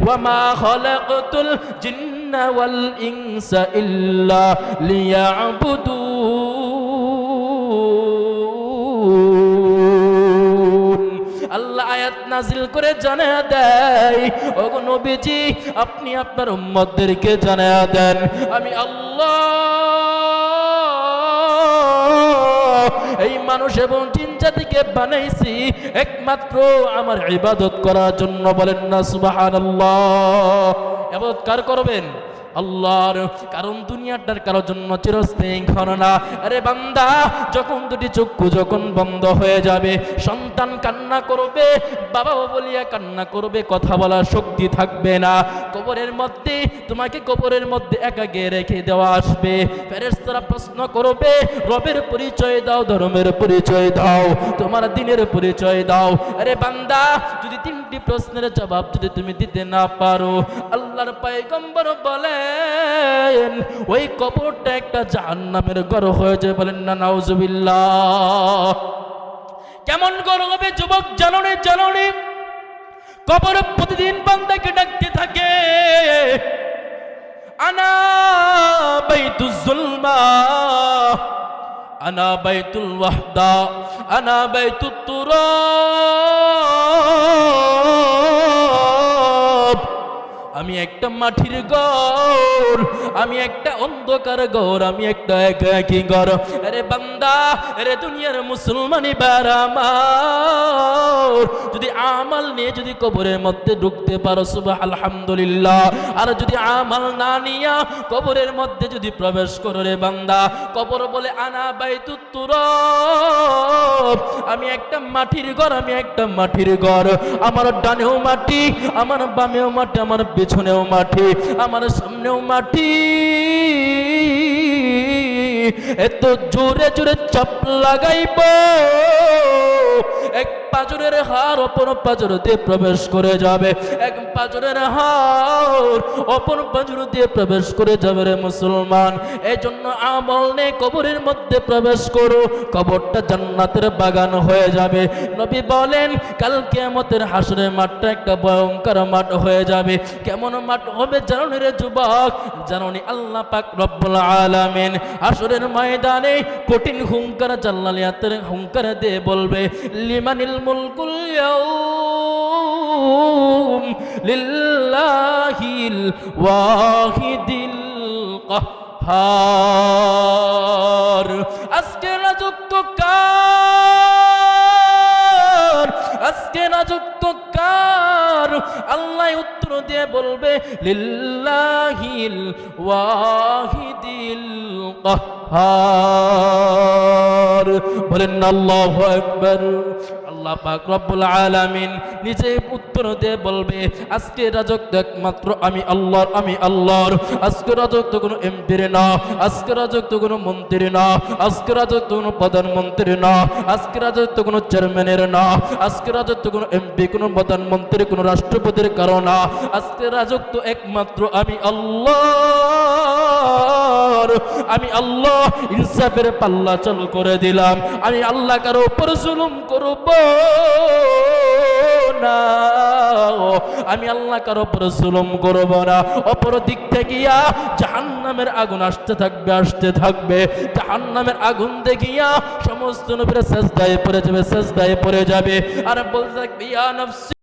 وما خلقت الجن والإنس إلا ليعبدون আল্লাহ আয়াত নাজিল করে জানায়া দেয়, ওগো নবীজি আপনি আপনার উম্মতদেরকে জানায়া দেন আমি আল্লাহ এই মানুষ এবং জিন জাতিকে বানাইছি একমাত্র আমার ইবাদত করার জন্য। বলেন না সুবহানাল্লাহ। ইবাদত কার করবেন? আল্লাহর। কারণ দুনিয়াটার কারোর জন্য চিরস্থায়ী না। আরে বান্দা, যখন দুটি চক্ষু যখন বন্ধ হয়ে যাবে, সন্তান কান্না করবে, বাবা বলিয়া কান্না করবে, কথা বলার শক্তি থাকবে না। কবরের মধ্যে তোমাকে কবরের মধ্যে একাকে রেখে দেওয়া আসবে। ফেরেশতারা প্রশ্ন করবে, রবের পরিচয় দাও, ধর্মের পরিচয় দাও, তোমার দ্বীনের পরিচয় দাও। আরে বান্দা, যদি তিনটি প্রশ্নের জবাব যদি তুমি দিতে না পারো, আল্লাহর পয়গম্বর বলে ওই কবরটা একটা জাহান্নামের ঘর হয়ে যায়। বলেন না নাউজুবিল্লাহ। কেমন ঘর হবে যুবক? জাননে জাননে কবর প্রতিদিন বান্দাকে ডাকতে থাকে, আনা বাইতুজ জুলমা, আনা বাইতুল ওয়াহদা, আনা বাইতুত তুরাব। আমি একটা মাটির ঘর, আমি একটা অন্ধকার ঘর, আমি একটা একাকী ঘর। আরে বান্দা, আরে দুনিয়ার মুসলমানি বারামার, যদি আমাল নিয়ে যদি কবরের মধ্যে ঢুকতে পারো সুবহান আলহামদুলিল্লাহ। আর যদি আমাল না নিয়া কবরের মধ্যে যদি প্রবেশ করো রে বান্দা, কবর বলে আনা বাইতুত তুরাব, আমি একটা মাটির ঘর, আমি একটা মাটির ঘর। আমার ডানেও মাটি, আমার বামেও মাটি, আমার পেছনেও মাটি, আমার সামনেও মাটি। এত জোরে জোরে চাপ লাগাইব, এক পাজরের হাড় অপর পাজর দিয়ে প্রবেশ করে যাবে, এক পাজরের হাড় অপর পাজর দিয়ে প্রবেশ করে যাবে রে মুসলমান। এই জন্য আমল নেই কবরের মধ্যে প্রবেশ করো, কবরটা জান্নাতের বাগান হয়ে যাবে। নবী বলেন কাল কিয়ামতের হাসরের মাঠটা একটা ভয়ঙ্কর মাঠ হয়ে যাবে। কেমন মাঠ হবে জানো রে যুবক? জানোনি আল্লাহ পাক রব্বুল আলামিন হাসরের ময়দানে কঠিন হুঙ্কার জাল্লালিয়াতের হুঙ্কার দিয়ে বলবে, লিমানিল মুলকুল ইয়াউম লিল্লাহিল ওয়াহিদিল কাহ্হার। আজকে রাজত্ব কার? আজকে রাজত্ব কার? আল্লাহ উত্তর দিয়ে বলবে লিল্লাহিল ওয়াহিদিল কাহ্হার। বলেন আল্লাহু আকবার। আল্লাহ পাক রব্বুল আলামিন নিজে উত্তর দিয়ে বলবে আজকে রাজত্ব একমাত্র আমি আল্লাহর, আমি আল্লাহর। আজকে রাজত্ব কোনো এমপির না, আজকে রাজত্ব কোনো মন্ত্রী না, আজকে রাজত্ব কোনো প্রধানমন্ত্রী না, আজকে রাজত্ব কোনো চেয়ারম্যানের না, আজকে রাজত্ব কোনো এমপি, কোনো প্রধানমন্ত্রী, কোনো রাষ্ট্রপতির কারণ না। আজকে রাজত্ব একমাত্র আমি আল্লাহর। আমি আল্লাহ ইনসাফের পাল্লা চালু করে দিলাম। আমি আল্লাহ কারো উপর জুলুম করব না, আমি আল্লাহ কারো উপর জুলুম করব না। অপর দিক থেকে জাহান্নামের আগুন আসতে থাকবে, আসতে থাকবে। জাহান্নামের আগুন দেখিয়া সমস্ত নবীরা সেজদায় পড়ে যাবে, সেজদায় পড়ে যাবে আর বলতে থাকবে ইয়া নফসি